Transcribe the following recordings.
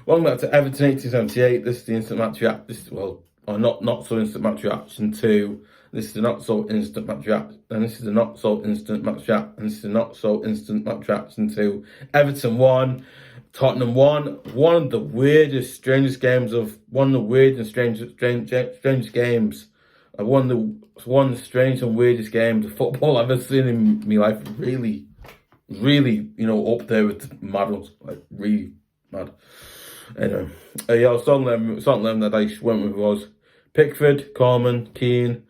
Welcome back to Everton 1878. This is the instant match reaction. Well, or not so instant match reaction 2. This is the not so instant match reaction. And this is the not so instant match reaction. And this is the not so instant match reaction 2. Everton 1, Tottenham 1. One of the weirdest, strangest games of one of the weird and strange games. One of the strange and weirdest games of football I've ever seen in my life. Really, up there with mad ones. Like really mad. Anyway, I was starting them that I went with was Pickford, Coleman, Keane,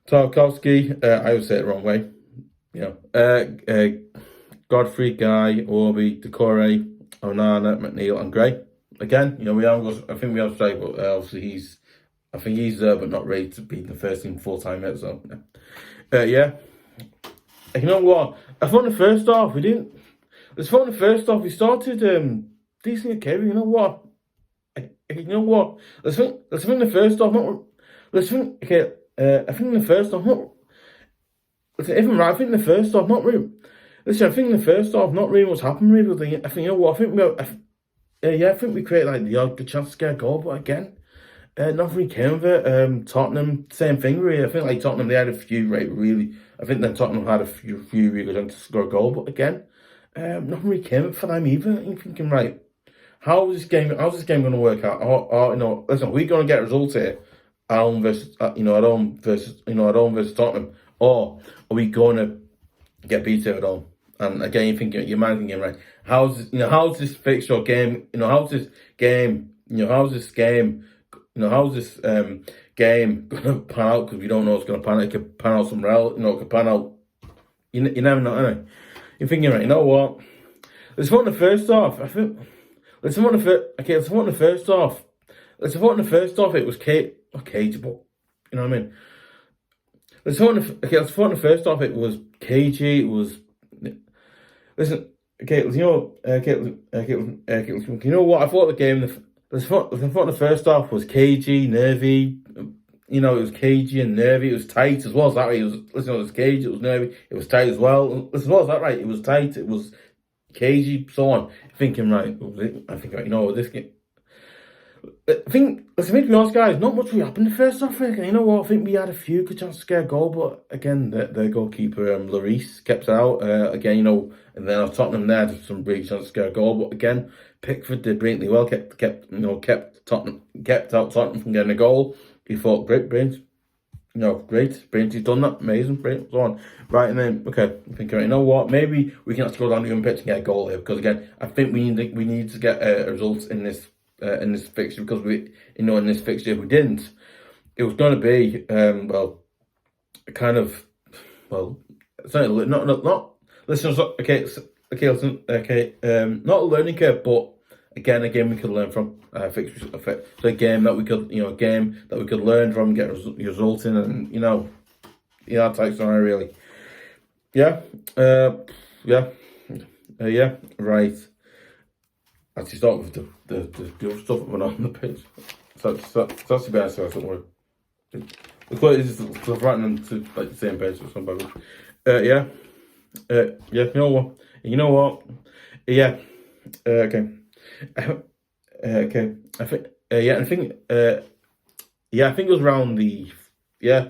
Tarkowski. I would say it the wrong way. Godfrey, Gueye, Iwobi, Doucoure, Onana, McNeil, and Gueye. Again, I think we have to say, but obviously I think he's there, but not ready to be the first team full time yet. So yeah. You know what? I thought the first half we didn't. We started decently okay. You know what? Let's think the first half. Okay. I think the first half not. Even right. I think the first half not really. Listen, I think the first half not really what's happened. Really, I think I think we created like the odd chance to get a goal, but again, nothing really came of it. Tottenham, same thing. Really, I think like Tottenham, they had a few really. I think then Tottenham had a few really good chances to score a goal, but again, nothing really came of it for them either. I'm thinking, right, how's this game going to work out? Listen, we're going to get results here. At home versus Tottenham, or are we going to get beat at home? And again, your mind thinking, right, how's this fixture game? How's this game gonna pan out? Because we don't know what's gonna pan out. It could pan out somewhere else. It could pan out. You never know. Anyway, you're thinking, right? You know what? Let's vote in the first half. Let's vote in the first half. It was cagey, but you know what I mean. Let's vote in the first half. It was cagey. It was. Listen, okay. You know what? I thought the game. I thought the first half was cagey, nervy. It was cagey and nervy. It was tight as well. Is that right? It was cagey. It was nervy. It was tight as well. As well, is that right? It was tight. It was cagey. So on. Thinking right. I think right. This game. I think, to be honest, guys, not much really happened in the first half. You know what? I think we had a few good chances to get a goal, but again, their goalkeeper, lioris, kept it out. Again, and then Tottenham there had some really chances to get a goal, but again, Pickford did brilliantly well. Kept out Tottenham from getting a goal. He thought great, brilliant. Brilliant. He's done that. Amazing, brilliant. So on. Right, and then okay, I'm thinking, right, you know what? Maybe we can have to go down the pitch and get a goal here because again, I think we need to get results in this fixture because in this fixture if we didn't, it was going to be not listen. Not a learning curve, but again we could learn from fixtures. So a game that we could learn from, get results in, and that type of scenario really. Right. Actually, start with the other stuff that went on the pitch. So that's the best. So don't worry. The quality is writing them to like the same page or something. You know what? Yeah. Okay. Okay. I think it was around the. Yeah, I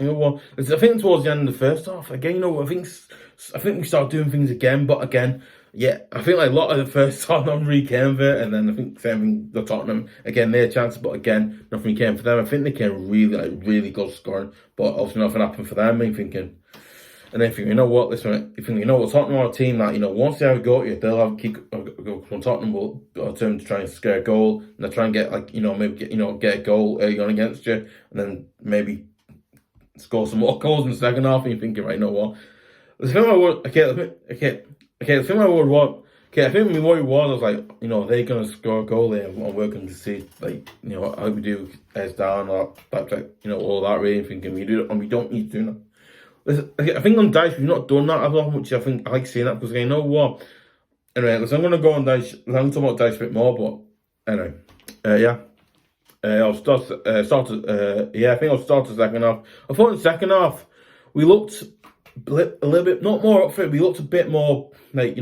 think towards the end of the first half. Again, I think we started doing things again, but again. Yeah, I think like a lot of the first time nothing really came of it, and then I think same thing the Tottenham again their chance, but again nothing came for them. I think they came really good scoring, but obviously nothing happened for them. I'm thinking, and then you know what? Listen, Tottenham are a team that once they have a go at you, they'll have go from Tottenham will turn to try and scare a goal, and they'll try and get get a goal early on against you, and then maybe score some more goals in the second half. And you're thinking, right, you know what? The thing I would the thing I would want. Okay, I think my worry was like, they're gonna score a goal here, and we're going to see how we do heads down or all that really. Thinking we do it, and we don't need to do that. Listen, I think on dice we've not done that as much. I think I like seeing that because you know what. Anyway, listen, I'm gonna go on dice. I'm gonna talk about dice a bit more, but anyway, I'll start. I think I'll start the second half. I thought in the second half we looked a little bit not more up for it. We looked a bit more like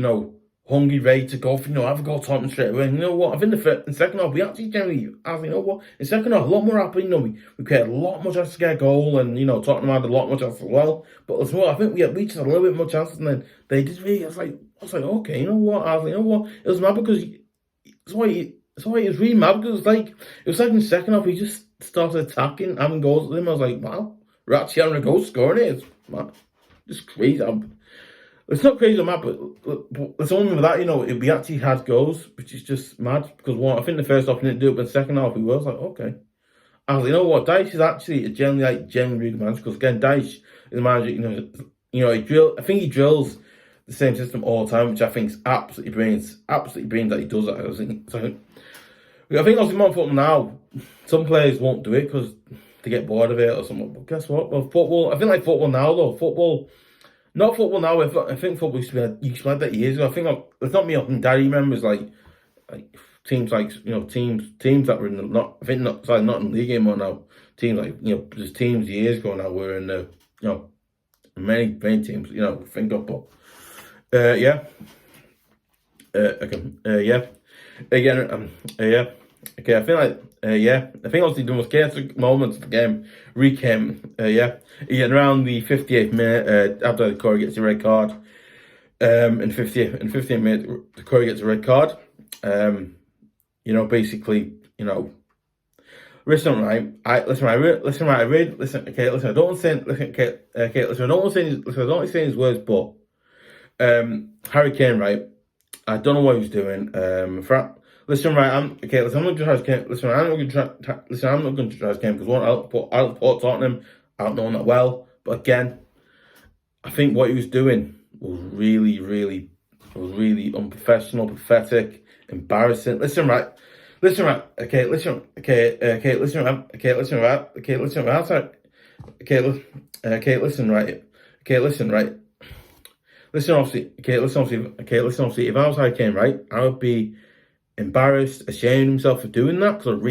hungry, ready to go for, have a go Tottenham straight away. And you know what? I think in second half, we actually generally, you know what? In second half, a lot more happy. We created a lot more chances to get a goal, and, Tottenham had a lot more chances as well. But as well, I think we just had a little bit more chances, and then they did really, I was like, okay, you know what? It was mad because, it's why it was really mad because it was like in the second half, we just started attacking, having goals at them. I was like, wow, we're actually having a goal scoring it. It's mad. Just crazy. It's not crazy, mad, but it's only with that, we actually had goals, which is just mad. Because I think the first half we didn't do it, but the second half we were. I was like, okay. I was like, you know what, Davies is actually a genuinely really good manager. Because again, Davies is a manager, I think he drills the same system all the time, which I think is absolutely brilliant. Absolutely brilliant that he does that. I think obviously more football now, some players won't do it because they get bored of it or something. But guess what? Well, football, I think like football now though, not football now. I think football used to be like that years ago. I think it's not me. I think Daddy remembers like teams teams that were in the not in the league anymore now. Teams like there's teams years ago now were in the many teams think of, but yeah. Okay. Yeah. Again. Yeah. Okay. I feel like. Yeah. I think obviously the most chaotic moments of the game recame. Yeah. Again, around the 58th minute, after Doucoure gets a red card. In 58th minute, Doucoure gets a red card. Basically, listen, I don't want to say, I don't want to say his words, but, Harry Kane, right, I don't know what he was doing, I'm not going to try his Kane, I'm not going to try his Kane, because I don't support Tottenham, I don't know him that well, but again, I think what he was doing was really unprofessional, pathetic, embarrassing. Listen, right. Listen, right. Okay, listen, right. Obviously, if I was Harry Kane, right, I would be embarrassed, ashamed of himself for doing that. Because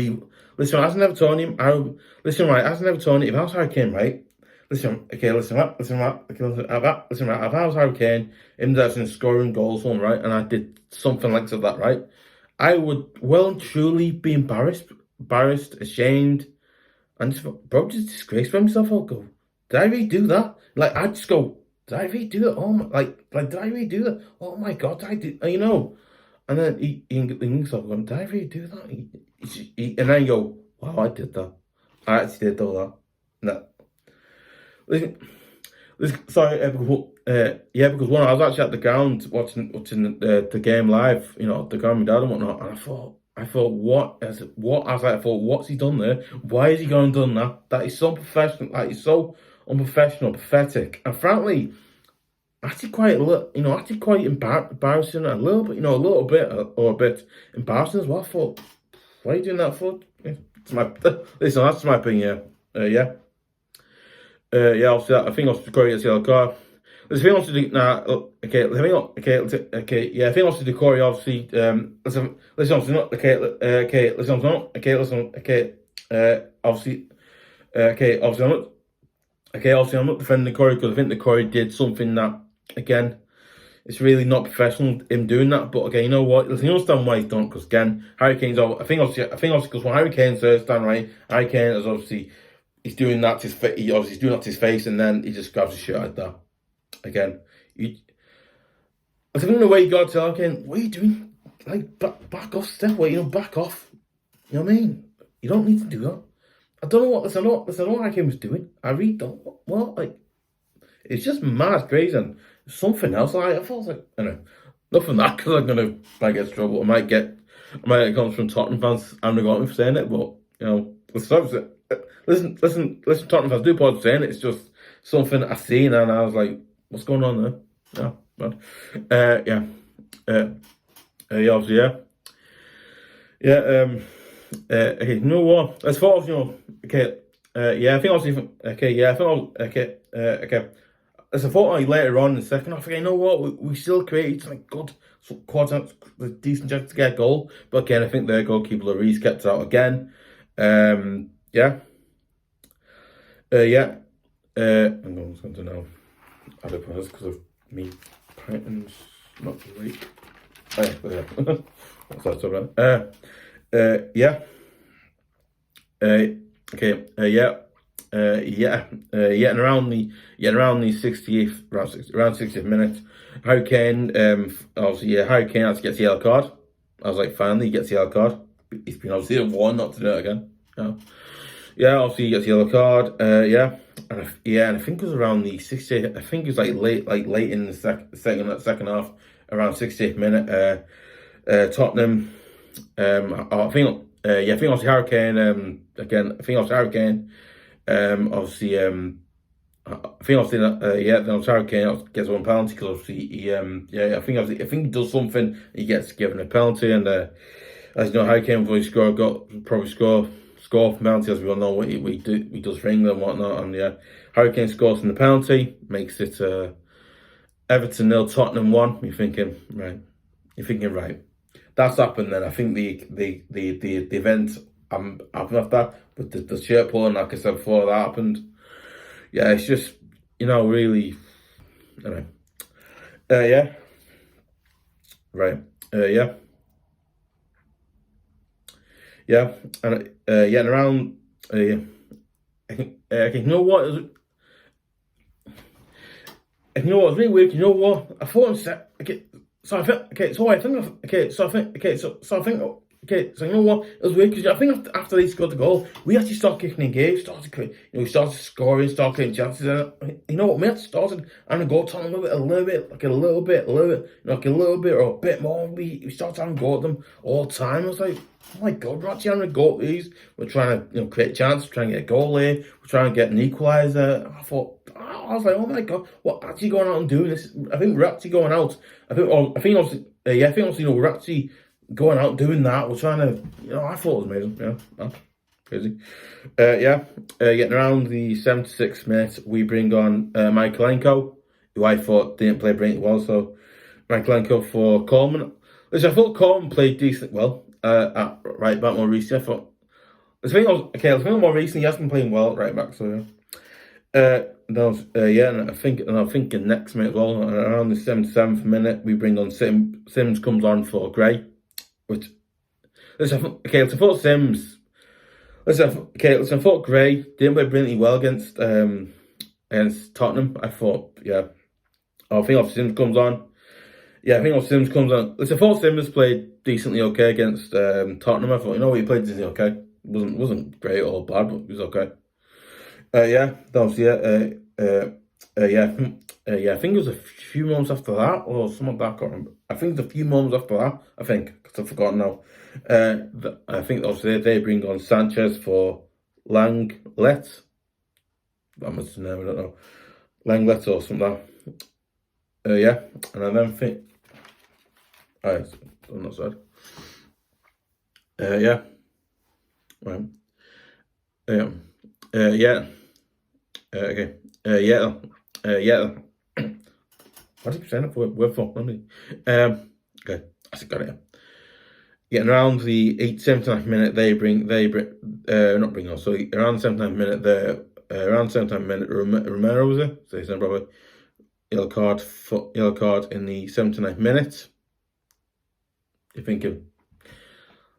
listen, as an Evertonian, if I was Harry Kane, right, if I was Harry Kane, him that's in scoring goals for him, right, and I did something like that, right, I would well and truly be embarrassed, ashamed, and just disgraced by myself. I'll go, did I really do that? Like, I'd just go, did I really do that? Oh my, did I really do that? Oh my God, did I do, And then he himself going, did I really do that? And then you go, wow, I did that. I actually did all that. No. Sorry, because when I was actually at the ground watching the game live, the ground with Dad and whatnot, and I thought, what's he done there? Why has he gone and done that? That is so professional, he's so unprofessional, pathetic, and frankly, actually quite embarrassing, a little bit, or a bit embarrassing as well. I thought, why are you doing that for? Listen, that's my opinion. Yeah. Obviously, I think I'll Doucoure gets the yellow card. There's a thing also to now. Okay. Yeah, I think also Doucoure obviously. Listen, not okay. Obviously, I'm not defending Doucoure because I think Doucoure did something that, again, it's really not professional him doing that. But again, you know what? Listen, you understand why he's done, because again, Harry Kane's. I think obviously because when Harry Kane's first time, right, Harry Kane is obviously. He's doing that to his face. He's doing that to his face, and then he just grabs his shirt like that. Again, I think the way you got to tell Kane, what are you doing? Like, back off, step away. Back off. You know what I mean? You don't need to do that. I don't know what. I don't know what Kane was doing. I really don't. What? It's just mad, crazy, and something else. I felt like, not from that because I'm gonna might get in trouble. I might get comments from Tottenham fans. I'm not going for saying it, but listen, Tottenham fans, do pause for saying it. It's just something I seen and I was like, what's going on there? Yeah, man. Obviously, yeah. Okay, you know what? As far as, okay, I think obviously, okay. As I thought later on in the second half, you know what? We still created some good quarter, decent chance to get a goal. But again, I think their goalkeeper Lioris kept it out again. I'm going to now add a pause because of me Python's not great. What's that talking about? Yeah. Okay. And around the 60th, around 60th minute, Harry Kane, obviously, Harry Kane had to get the yellow card. I was like, finally, he gets the yellow card. He's been obviously a warned not to do it again. Obviously, he gets the yellow card. And I think it was around the 60th. I think it was like late in the second half, around 60th minute. Tottenham. I think obviously Harry Kane. Again, I think obviously Harry Kane. Obviously, I think obviously then Harry Kane gets one penalty because obviously I think he does something. He gets given a penalty, and as you know, Harry Kane will probably score from penalty, as we all know what he does for England and whatnot. And Harry Kane scores from the penalty, makes it Everton 0, Tottenham 1. You're thinking right. That's happened. Then I think the event happened after that, but the shirt pulling, like I said before, that happened. Yeah, it's just really. Anyway, right. And and around I think you know what? You know what? It's really weird. You know what? I thought okay. So I think so you know what? It was weird because I think after they scored the goal, we actually started kicking in games, we started scoring, started getting chances. And you know what? We had started having a goal time a little bit, or a bit more. We started having a go at them all the time. I was like, oh my God, we're actually having a go at these. We're trying to create chances, trying to get a goal here, we're trying to get an equaliser. I was like, oh my God, what actually going out and doing this? I think we're actually going out. I think obviously we're actually going out doing that. We're trying to, I thought it was amazing. Yeah, crazy. Getting around the 76th minute, we bring on mykolenko, who I thought didn't play brilliantly well. So mykolenko for Coleman. Listen, I thought Coleman played decently well at right back more recently. I thought, let's think more recently, he has been playing well at right back. So and I think in next minute as well, around the 77th minute, we bring on Sims comes on for Gueye. Which, I thought Sims. I thought Gueye didn't play brilliantly well against Tottenham. I thought, I think Sims comes on. I thought Sims played decently okay against Tottenham. I thought, he played decently okay. Wasn't great or bad, but he was okay. I think it was a few moments after that, or something like that. I can't remember. I think it's a few moments after that. I think, because I've forgotten now. I think obviously they bring on Sanchez for lenglet. That must be the name. I don't know, lenglet or something like that. And I then think, alright, on that side. Right. What did you say that for? Word for? Okay, I got it. Getting around the 79th minute, around the 79th minute, Romero was it? So he's probably yellow card in the 79th minute. You're thinking,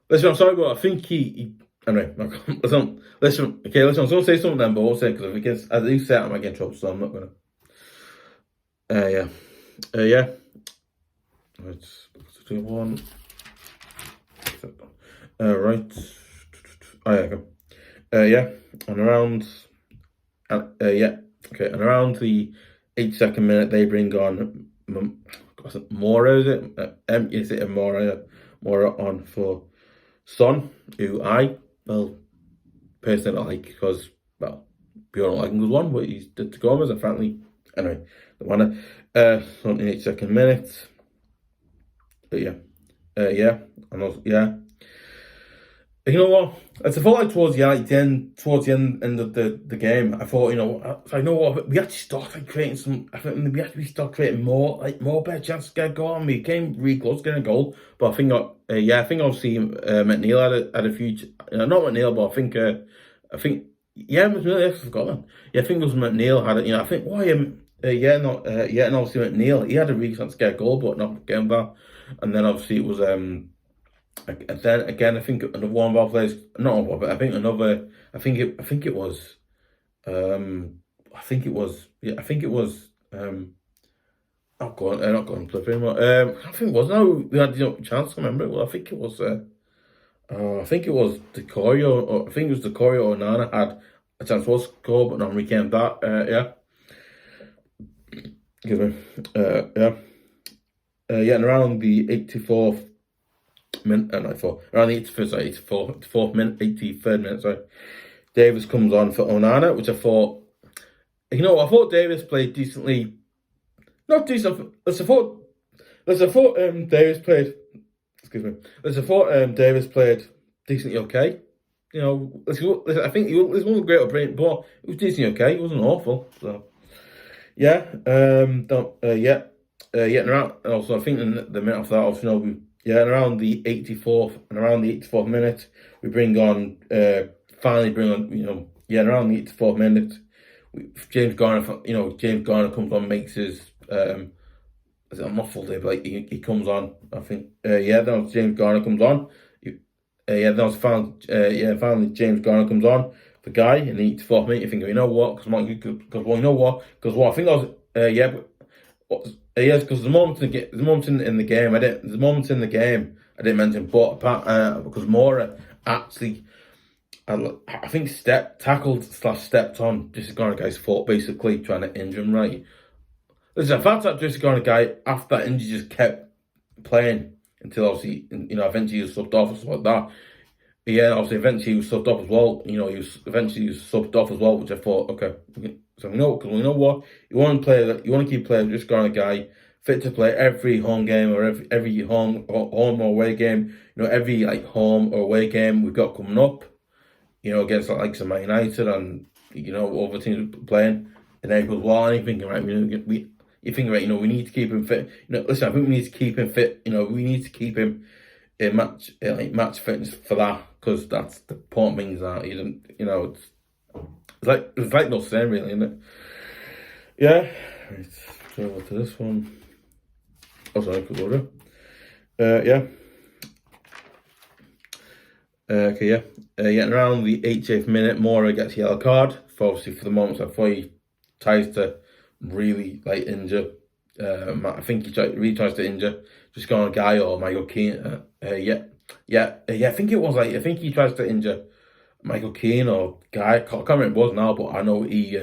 listen, I'm sorry, but I think he anyway, listen, I was going to say something then, but I won't say it because as I do say it, I might get in trouble, so I'm not going to. Let's do one. Right. And around. And around the 82nd minute, they bring on Moura. Is it Moura on for Son, who I personally don't like because we don't like him as one, but he's did to Gomez apparently. Anyway, the one on the 82nd minute. And also, you know what? It's a thought towards the end of the game. I thought, I know what we actually started creating some. I think we actually start creating more better chances to get a goal. And we came really close to getting a goal, but I think obviously McNeil had a few. Not McNeil, but I think McNeil. I forgot that. I think it was McNeil had it. I think and obviously McNeil, he had a really chance to get a goal, but not getting that. and then obviously it was and then again I think another one of our players, not one, but I think another, I think it was yeah, I think it was not going to play anymore. I think it was no, we had chance to remember it. Well, I think it was I think it was Doucoure, or I think it was Doucoure or Onana had a chance to score, but not reclaimed that. Yeah, excuse me. Yeah. Yeah, and around the 84th minute, around the 84th minute, 83rd minute, sorry, Davies comes on for Onana, which I thought, I thought Davies played decently, not decent, I thought Davies played, excuse me, I thought Davies played decently okay. I think this wasn't great or brilliant, but it was decently okay, it wasn't awful, so, yeah, yeah, and around, and also I think in the minute after that, also, and around the 84th minute, we finally bring on, and around the 84th minute, James Garner comes on, makes his, is it a muffled day, but he comes on, I think, then James Garner comes on, finally James Garner comes on for Gueye in the 84th minute. You think, you know what, because I think I was, yes, because there's moments in the game. There's moments in the game I didn't mention, but because Moura actually, I think tackled / stepped on just a guy's foot, basically trying to injure him. Right. Listen, the fact that just guy after that injury just kept playing until obviously eventually he was subbed off or something like that. Yeah, obviously eventually he was subbed off as well. He was subbed off as well, which I thought, okay, so because we know what, you want to keep playing just going a guy fit to play every home game or every home or away game. Every home or away game we've got coming up. Against some Man United and other teams playing in April as well. And you're thinking, right, we need to keep him fit. Listen, I think we need to keep him fit. We need to keep him in match fitness for that, because that's the important thing, is that he doesn't, it's like no saying, really, isn't it? Yeah. Let's go over to this one. Oh, sorry, good order. Yeah. Okay, yeah. And around the 88th minute, Moura gets a yellow card. Obviously, for the moment, I thought he tries to really injure. I think he really tries to injure just going a guy or Michael Keane. I think it was I think he tries to injure Michael Keane or Gueye. I can't remember what it was now, but I know he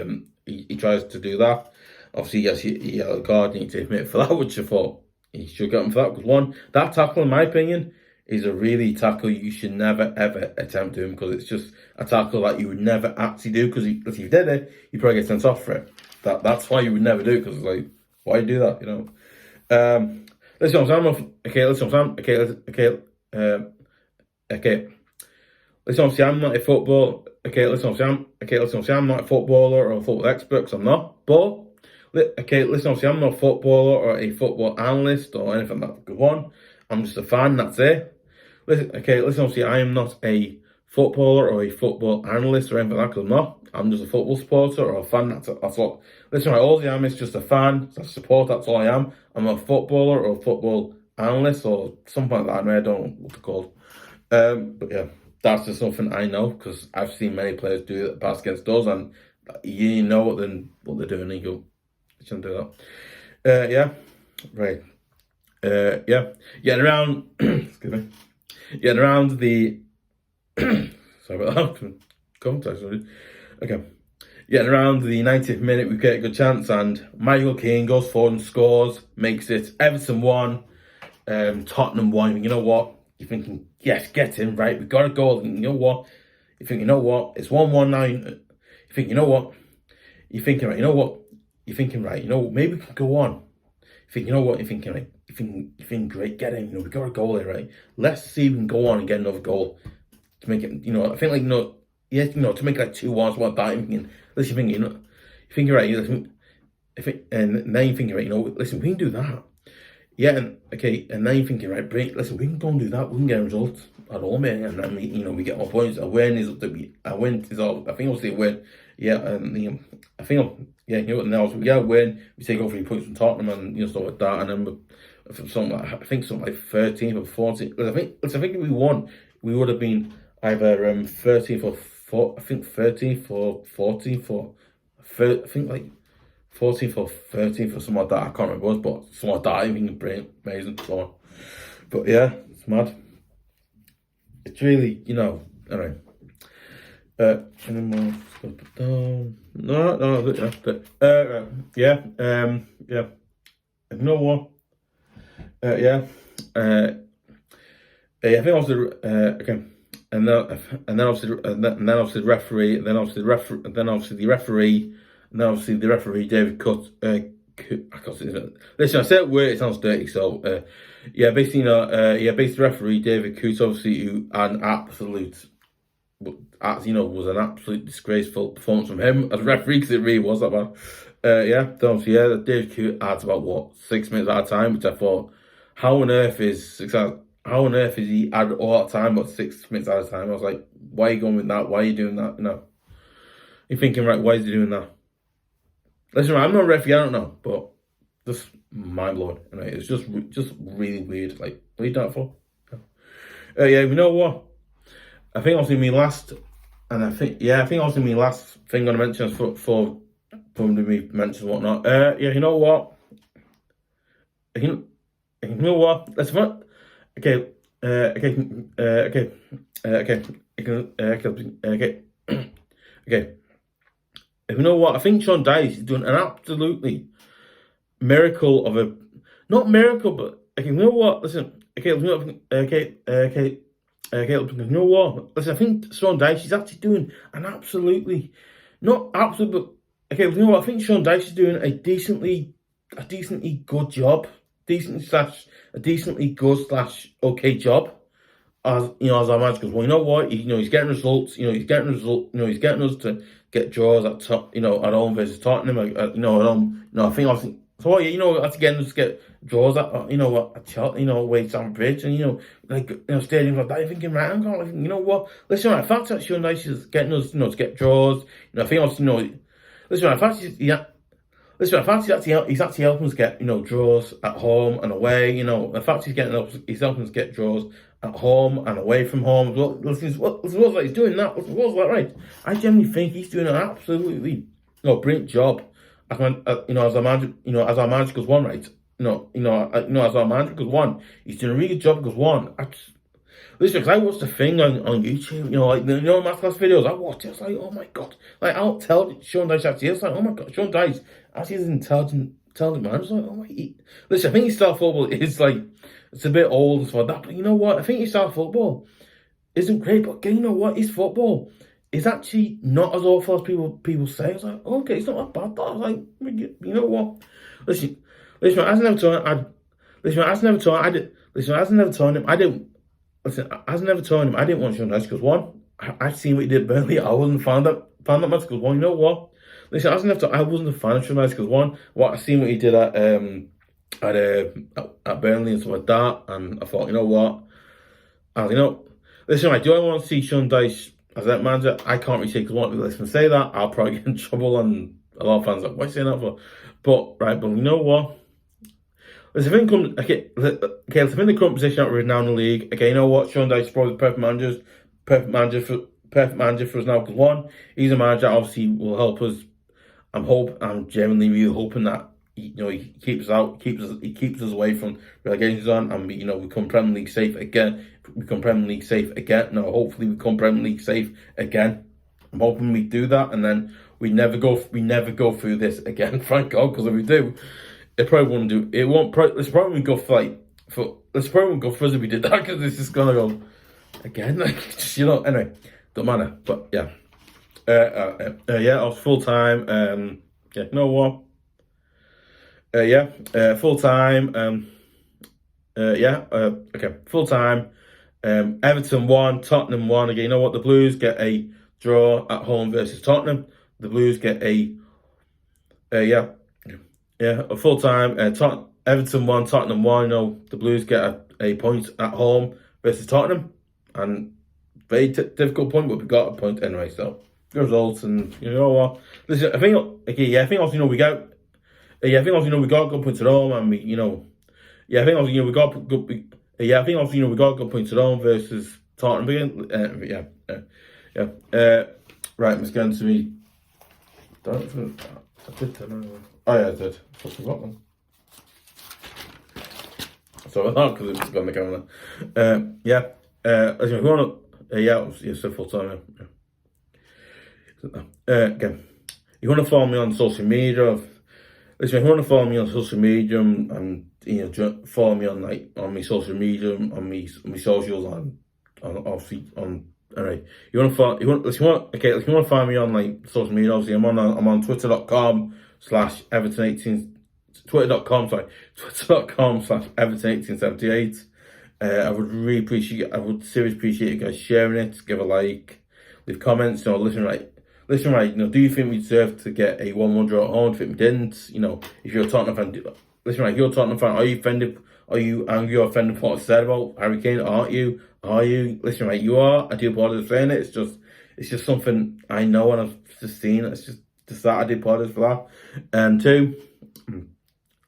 tries to do that. Obviously, yes, he yellow card, and he takes a minute for that, which I thought he should get him for that, because one, that tackle, in my opinion, is a really tackle you should never ever attempt doing, because it's just a tackle that you would never actually do, because if you did it, you probably get sent off for it. That's why you would never do it, because it's why do that, Listen, obviously, I'm not a football. Obviously, I'm not a footballer or a football expert, because I'm not. But obviously, I'm not a footballer or a football analyst or anything like that. One, I'm just a fan. That's it. Listen, obviously, I am not a footballer or a football analyst or anything like that, because I'm not. I'm just a football supporter or a fan. That's all. Listen, all I am is just a fan. It's a support. That's all I am. I'm a footballer or a football analyst or something like that. I don't know what they're called. But yeah, that's just something I know, because I've seen many players do it pass against us, and you know what they're doing. And you go, I shouldn't do that. Yeah, right. Yeah, and around excuse me. Yeah, and around the sorry about that. Context, sorry. Okay. Yeah, and around the 90th minute, we get a good chance, and Michael Keane goes forward and scores, makes it Everton 1, Tottenham 1. You know what? You're thinking, yes, get in, right? We've got a goal. And you know what? You think, it's 1-1 now. You think, You're thinking, right, You're thinking, right, maybe we can go on. You think, You're thinking, right? You think, great, get in. We got a goal here, right? Let's see if we can go on and get another goal to make it, I think, to make 2-1, something like that. I'm thinking, listen, you think, right, and then you're thinking, right, listen, we can do that. Yeah, and then you're thinking, right, listen, we can go and do that. We can get a result at home, and then we get more points. A win is all. I think I'll say a win. Yeah, and I think, and then also we get a win. We take over 3 points from Tottenham and stuff like that, and then I think something like 13th or 14th. I think if we won, we would have been either 13th or 13th or 14th or I think like 14th or 13th or something like that. I can't remember what it was, but something like that. I think amazing. So, but yeah, it's mad. It's really, anyway. Any more stuff down? No, yeah, yeah. You know what? Yeah, I think obviously, okay, and then obviously the referee, and then obviously the referee David Cut. I can't say it. Listen, I said it weird, it sounds dirty. So, yeah, basically, basically the referee David Cut, obviously, who an absolute. As was an absolute disgraceful performance from him as a referee, because it really was that bad. The David Q adds about 6 minutes at a time, which I thought, how on earth is he add all that time but 6 minutes at a time? I was like, why are you going with that? Why are you doing that? You're thinking, right, why is he doing that? Listen, I'm not a referee, I don't know, but just mind blowing. Anyway, it's just really weird. Like, what are you doing that for? You know what? I think also my last, and I think also my last thing I'm gonna mention is for me mentions whatnot. You know what? You know what? Let's not. Okay. Okay. You know what? I think Sean Dice is doing an absolutely miracle of a, not miracle, but okay. You know what? Listen. Okay. You know what? Listen, I think Sean Dyche is actually doing an absolutely, not absolute, but okay. You know what? I think Sean Dyche is doing a decently good job, a decently good / okay job, as our manager. Because, well, you know what? He's getting results. He's getting us to get draws at top. At home versus Tottenham. At home. I think obviously. So yeah, that's getting us to get draws at at Chelsea, away Stamford Bridge, and stadiums like that. You're thinking, right, I'm going, you know what? Listen, right, the fact that Sean Dyche is getting us, to get draws. I think obviously, listen, right, the fact he's actually helping us get draws at home and away. The fact he's helping us get draws at home and away from home. Well, listen, like he's doing that. Like, right? I genuinely think he's doing an absolutely brilliant job. As our manager goes one, right? As our manager goes one, he's doing a really good job. Because one, listen, because I watched the thing on YouTube, masterclass videos. I watched it. It's like, oh my god! Like, I'll tell Sean Dyche actually. It's like, oh my god, Sean Dyche actually is an intelligent man. It's like, oh my. Listen, I think his style of football is like, it's a bit old and stuff like that. But you know what? I think his style of football isn't great. But you know what? His football. It's actually not as awful as people say. It's like, okay, it's not that bad. I was like, you know what? Listen, as never told him, I didn't want Sean Dyche because one, I'd seen what he did at Burnley. I wasn't found that much because one, you know what? Listen, I wasn't a fan of Sean Dyche because one, I seen what he did at Burnley and stuff like that, and I thought, you know what? Listen, right, do I want to see Sean Dyche as that manager? I can't really say, because one listen say that, I'll probably get in trouble, and a lot of fans are like, why are you saying that for? But you know what? Let's think let's think the current position that we're in now in the league. Okay, you know what? Sean Dyche is probably the perfect manager for us now. Because one, he's a manager that obviously will help us. I'm genuinely really hoping that he keeps us away from relegation zone, and we become Premier League safe again. No, hopefully we become Premier League safe again. I'm hoping we do that, and then we never go through this again. Thank God, because if we do, it probably won't do. It won't. Let's probably go let's probably go for us if we did that, because it's just gonna go again. Like, just, anyway, don't matter. But yeah, I was full time. Yeah, you know what? Full time. Okay, full time. Everton 1, Tottenham 1. Again, you know what? The Blues get a draw at home versus Tottenham. The Blues get a full time. Everton 1, Tottenham 1. The Blues get a point at home versus Tottenham, and very difficult point, but we got a point anyway. So the results, and you know what? Listen, I think also we got. I think also we got good points at home, and we yeah, I think obviously we got good. Yeah, I think obviously we got good points at home versus Tottenham. Yeah. Right, let's get into me. I did tell her. Oh yeah, I did. I forgot one. So I thought because it was on the camera. Yeah. As you want to, yeah, it's a full time. Again, you want to follow me on social media. Listen, if you want to follow me on social media and follow me on my social media, on my socials, on obviously on. Alright, you want to follow? If you want to find me on social media, obviously I'm on twitter.com/Everton18, twitter.com/Everton1878. I would seriously appreciate you guys sharing it, give a like, leave comments, listen right. Do you think we deserve to get a 1-1 draw at home? Do you think we didn't? If you're a Tottenham fan, listen right, if you're a Tottenham fan, are you offended? Are you angry or offended for what I said about Harry Kane? Aren't you? Are you? Listen right, you are. I do apologize for saying it. It's just something I know and I've just seen. It's just that I do apologize for that. And two,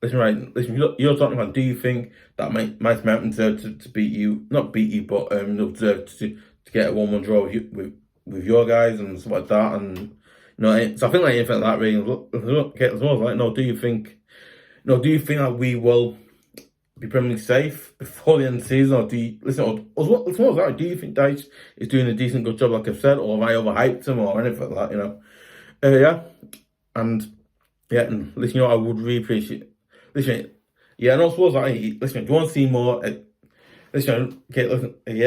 listen, you're a Tottenham fan. Do you think that might Mountain deserve to beat you? Not beat you, but deserve to get a 1-1 draw with your guys and stuff like that, and so I think anything like that really. Okay, as well as do you think that we will be Premier League safe before the end of the season, or do you do you think Dyche is doing a decent good job, like I've said, or have I overhyped him or anything like that? And listen, I would really appreciate. Listen, and also listen, do you want to see more? Listen, okay, listen, and you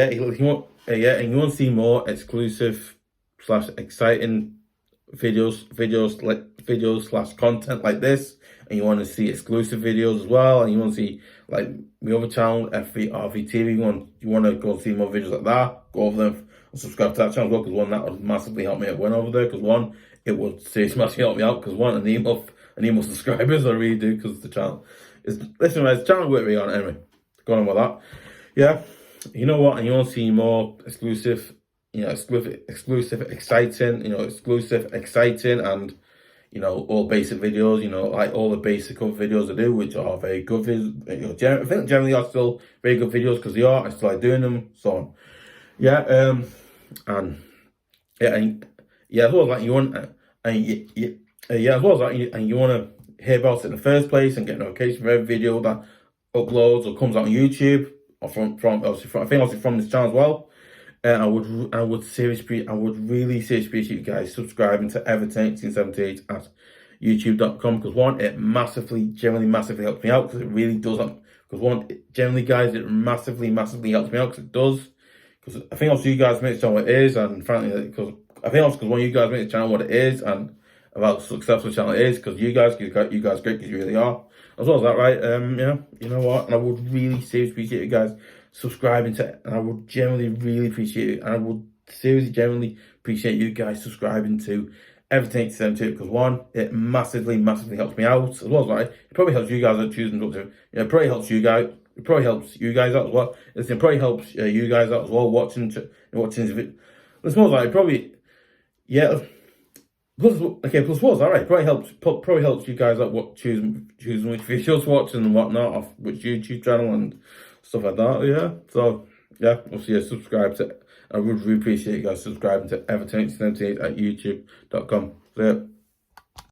want to see more exclusive / exciting videos / content like this, and you want to see exclusive videos as well, and you want to see my other channel, RVTV, you want to go see more videos like that, go over there and subscribe to that channel as well, because one, that would massively help me out when over there, because one, it would seriously massively help me out, because one, I need more subscribers, I really do, because the channel is, listen, the channel work really on it anyway, going on with that. Yeah, you know what? And you want to see more exclusive, exciting, and all basic videos. Like all the basic videos I do, which are very good videos. I think generally are still very good videos because they are. I still like doing them. So yeah, as well as you want, as well as you want to hear about it in the first place and get notification for every video that uploads or comes out on YouTube. Or from this channel as well. I would really seriously appreciate you guys subscribing to Everton1878 at YouTube.com, because one, it generally massively helps me out, because it really does. Because one, generally guys, it massively helps me out, because it does. Because I think also you guys make the channel what it is, and frankly, because when you guys make the channel what it is, and about successful channel it is, because you guys great, because you really are. As well as that, right? You know what? And I would really seriously appreciate you guys subscribing to, and I would generally really appreciate it, and I would seriously generally appreciate you guys subscribing to Everton1878, because one, it massively helps me out, as well as right. It probably helps you guys out choosing what to. It probably helps you guys. It probably helps you guys out as well. It probably helps you guys out as well watching this video. As well as like probably, yeah. Plus what's that, right? Probably helps you guys out choosing which videos to watch and whatnot, off which YouTube channel and stuff like that. Yeah. So yeah, obviously subscribe to. I would really appreciate you guys subscribing to Everton1878 at YouTube.com. So yeah.